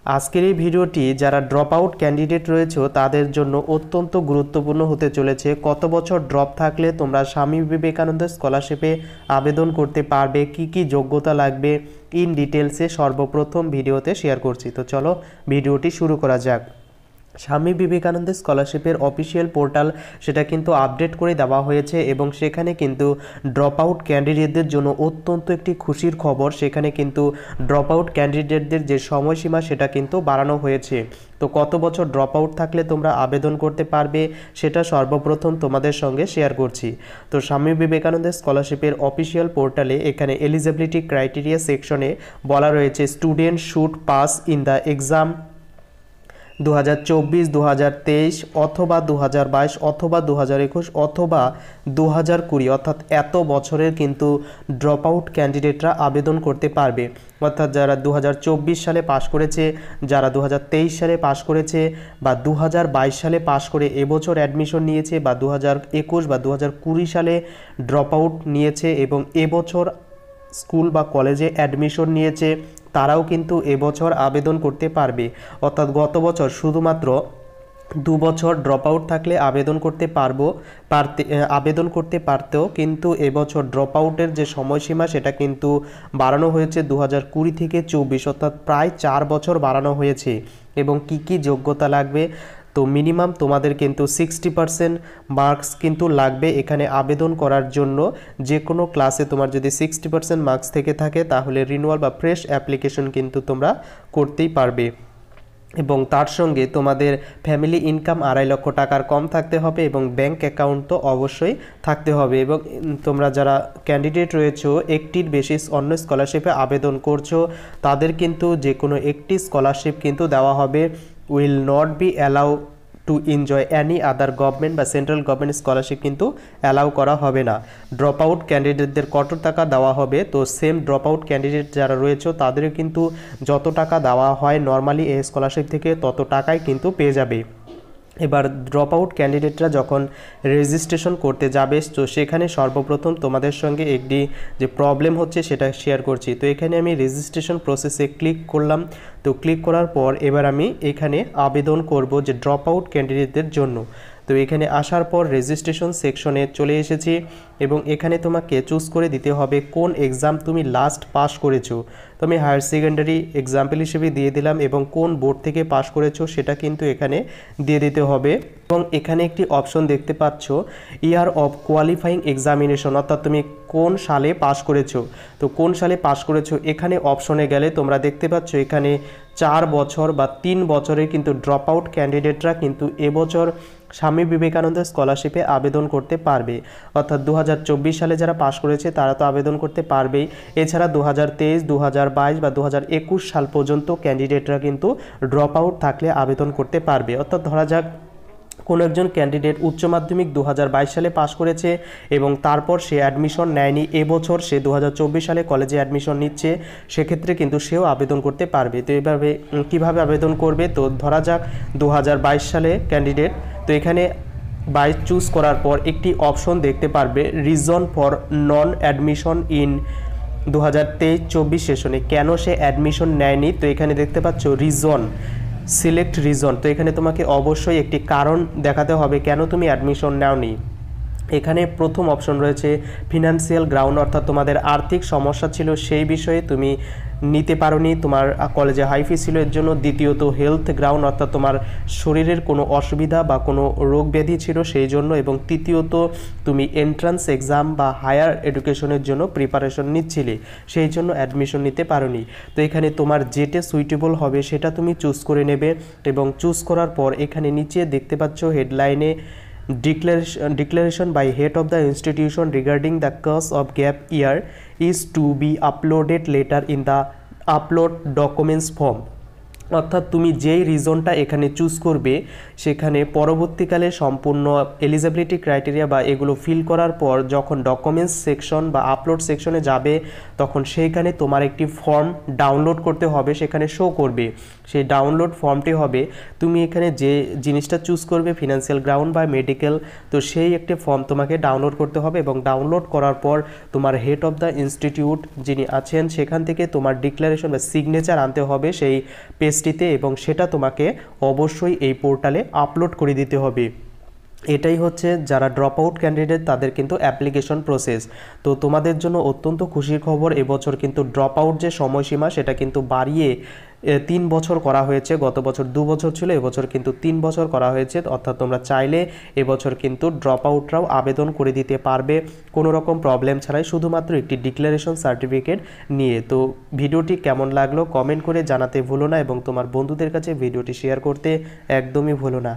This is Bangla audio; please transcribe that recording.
আজকের এই ভিডিওটি যারা ড্রপ আউট ক্যান্ডিডেট রয়েছে তাদের জন্য অত্যন্ত গুরুত্বপূর্ণ হতে চলেছে। কত বছর ড্রপ থাকলে তোমরা স্বামী বিবেকানন্দ স্কলারশিপে আবেদন করতে পারবে, কি কি যোগ্যতা লাগবে, ইন ডিটেলসে সর্বপ্রথম ভিডিওতে শেয়ার করছি। তো চলো ভিডিওটি শুরু করা যাক। স্বামী বিবেকানন্দ স্কলারশিপের অফিসিয়াল পোর্টাল সেটা কিন্তু আপডেট করে দেওয়া হয়েছে এবং সেখানে কিন্তু ড্রপ আউট ক্যান্ডিডেটদের জন্য অত্যন্ত একটি খুশির খবর। সেখানে কিন্তু ড্রপ আউট ক্যান্ডিডেটদের যে সময়সীমা সেটা কিন্তু বাড়ানো হয়েছে। তো কত বছর ড্রপ আউট থাকলে তোমরা আবেদন করতে পারবে সেটা সর্বপ্রথম তোমাদের সঙ্গে শেয়ার করছি। তো স্বামী বিবেকানন্দ স্কলারশিপের অফিসিয়াল পোর্টালে এখানে এলিজিবিলিটি ক্রাইটেরিয়া সেকশনে বলা রয়েছে student should pass in the exam 2024, 2023 অথবা 2022 অথবা 2021 অথবা 2020 অর্থাৎ এত বছরের কিন্তু ড্রপ আউট ক্যান্ডিডেটরা আবেদন করতে পারবে। অর্থাৎ যারা 2024 সালে পাশ করেছে, যারা 2023 সালে পাশ করেছে বা 2022 সালে পাশ করে এবছর অ্যাডমিশন নিয়েছে বা 2021 বা 2020 সালে ড্রপ আউট নিয়েছে এবং এবছর স্কুল বা কলেজে অ্যাডমিশন নিয়েছে, তারাও কিন্তু এবছর আবেদন করতে পারবে। অর্থাৎ গত বছর শুধুমাত্র 2 বছর ড্রপ আউট থাকলে আবেদন করতে পারতেও, কিন্তু এবছর ড্রপ আউটের যে সময়সীমা সেটা কিন্তু বাড়ানো হয়েছে 2020 থেকে 24, অর্থাৎ প্রায় 4 বছর বাড়ানো হয়েছে। এবং কি কি যোগ্যতা লাগবে, তো মিনিমাম তোমাদের কিন্তু 60% মার্কস কিন্তু লাগবে এখানে আবেদন করার জন্য। যে কোনো ক্লাসে তোমার যদি 60% মার্কস থেকে থাকে তাহলে রিনিউয়াল বা ফ্রেশ অ্যাপ্লিকেশন কিন্তু তোমরা করতেই পারবে। এবং তার সঙ্গে তোমাদের ফ্যামিলি ইনকাম 2.5 লক্ষ টাকার কম থাকতে হবে এবং ব্যাংক অ্যাকাউন্ট তো অবশ্যই থাকতে হবে। এবং তোমরা যারা ক্যান্ডিডেট রয়েছো একটির বেশি অন্য স্কলারশিপে আবেদন করছো, তাদের কিন্তু যে কোনো একটি স্কলারশিপ কিন্তু দেওয়া হবে। Will not be allow to enjoy any other government বা সেন্ট্রাল গভর্নমেন্ট স্কলারশিপ কিন্তু অ্যালাউ করা হবে না। ড্রপ আউট ক্যান্ডিডেটদের কত টাকা দেওয়া হবে, তো সেম ড্রপ আউট ক্যান্ডিডেট যারা রয়েছে তাদেরও কিন্তু যত টাকা দেওয়া হয় নর্মালি এই স্কলারশিপ থেকে তত টাকাই কিন্তু পেয়ে যাবে। এবার ড্রপ আউট ক্যান্ডিডেটরা যখন রেজিস্ট্রেশন করতে যাবে, তো সেখানে সর্বপ্রথম তোমাদের সঙ্গে একটি যে প্রবলেম হচ্ছে সেটা শেয়ার করছি। তো এখানে আমি রেজিস্ট্রেশন প্রসেসে ক্লিক করলাম। তো ক্লিক করার পর এবার আমি এখানে আবেদন করব যে ড্রপ আউট ক্যান্ডিডেটদের জন্য। তো এখানে আসার পর রেজিস্ট্রেশন সেকশনে চলে এসেছি এবং এখানে তোমাকে চুজ করে দিতে হবে কোন এক্সাম তুমি লাস্ট পাস করেছো। তো আমি হায়ার সেকেন্ডারি এক্সাম্পল হিসেবে দিয়ে দিলাম এবং কোন বোর্ড থেকে পাস করেছো সেটা কিন্তু এখানে দিয়ে দিতে হবে। এবং এখানে একটি অপশন দেখতে পাচ্ছ ইয়ার অফ কোয়ালিফাইং এক্সামিনেশন, অর্থাৎ তুমি কোন সালে পাস করেছো। তো কোন সালে পাস করেছো এখানে অপশনে গেলে তোমরা দেখতে পাচ্ছ এখানে 4 বছর বা 3 বছরের কিন্তু ড্রপ আউট ক্যান্ডিডেটরা কিন্তু এবছর স্বামী বিবেকানন্দ স্কলারশিপে আবেদন করতে পারবে। অর্থাৎ 2024 সালে যারা পাস করেছে তারা তো আবেদন করতে পারবেই, এছাড়া 2023, 2022 বা 2021 সাল পর্যন্ত ক্যান্ডিডেটরা কিন্তু ড্রপ আউট থাকলে আবেদন করতে পারবে। অর্থাৎ ধরা যাক কোনো একজন ক্যান্ডিডেট উচ্চ মাধ্যমিক 2022 সালে পাস করেছে এবং তারপর সে অ্যাডমিশন নেয়নি, এবছর সে 2024 সালে কলেজে অ্যাডমিশন নিচ্ছে, সেক্ষেত্রে কিন্তু সেও আবেদন করতে পারবে। তো এভাবে কীভাবে আবেদন করবে, তো ধরা যাক 2022 সালে ক্যান্ডিডেট, তো এখানে 22 চুজ করার পর একটি অপশন দেখতে পারবে reason for non admission in 2023-24 সেশনে, কেন সে অ্যাডমিশন নেয়নি। তো এখানে দেখতে পাচ্ছ রিজন, সিলেক্ট রিজন। তো এখানে তোমাকে অবশ্যই একটি কারণ দেখাতে হবে কেন তুমি অ্যাডমিশন নাওনি। এখানে প্রথম অপশন রয়েছে ফিনান্সিয়াল গ্রাউন্ড, অর্থাৎ তোমাদের আর্থিক সমস্যা ছিল সেই বিষয়ে তুমি নিতে পারোনি, তোমার কলেজে হাই ফি ছিল এর জন্য। দ্বিতীয়ত হেলথ গ্রাউন্ড, অর্থাৎ তোমার শরীরের কোনো অসুবিধা বা কোনো রোগ ব্যাধি ছিল সেই জন্য। এবং তৃতীয়ত তুমি এন্ট্রান্স এক্সাম বা হায়ার এডুকেশনের জন্য প্রিপারেশন নিচ্ছিলে, সেই জন্য অ্যাডমিশন নিতে পারোনি। তো এখানে তোমার যেটা সুইটেবল হবে সেটা তুমি চুজ করে নেবে এবং চুজ করার পর এখানে নিচে দেখতে পাচ্ছ হেডলাইনে declaration by head of the institution regarding the cause of gap year is to be uploaded later in the upload documents form। অর্থাৎ তুমি যেই রিজনটা এখানে চুজ করবে সেখানে পরবর্তীকালে সম্পূর্ণ এলিজিবিলিটি ক্রাইটেরিয়া বা এগুলো ফিল করার পর যখন ডকুমেন্টস সেকশন বা আপলোড সেকশনে যাবে তখন সেইখানে তোমার একটি ফর্ম ডাউনলোড করতে হবে, সেখানে শো করবে। সেই ডাউনলোড ফর্মটি হবে, তুমি এখানে যে জিনিসটা চুজ করবে ফিনান্সিয়াল গ্রাউন্ড বা মেডিকেল, তো সেই একটি ফর্ম তোমাকে ডাউনলোড করতে হবে এবং ডাউনলোড করার পর তোমার হেড অফ দ্য ইনস্টিটিউট যিনি আছেন সেখান থেকে তোমার ডিক্লারেশন বা সিগনেচার আনতে হবে সেই পেজ পিএইচডিতে, এবং সেটা তোমাকে অবশ্যই এই পোর্টালে আপলোড করে দিতে হবে। এটাই হচ্ছে যারা ড্রপ আউট ক্যান্ডিডেট তাদের কিন্তু অ্যাপ্লিকেশন প্রসেস। তো তোমাদের জন্য অত্যন্ত খুশির খবর, এবছর কিন্তু ড্রপ আউট যে সময়সীমা সেটা কিন্তু বাড়িয়ে 3 বছর করা হয়েছে। গত বছর 2 বছর ছিল, এবছর কিন্তু 3 বছর করা হয়েছে। অর্থাৎ তোমরা চাইলে এবছর কিন্তু ড্রপ আউটরাও আবেদন করে দিতে পারবে কোনো রকম প্রবলেম ছাড়াই, শুধুমাত্র একটি ডিক্লারেশন সার্টিফিকেট নিয়ে। তো ভিডিওটি কেমন লাগলো কমেন্ট করে জানাতে ভুলো না, এবং তোমার বন্ধুদের কাছে ভিডিওটি শেয়ার করতে একদমই ভুলো না।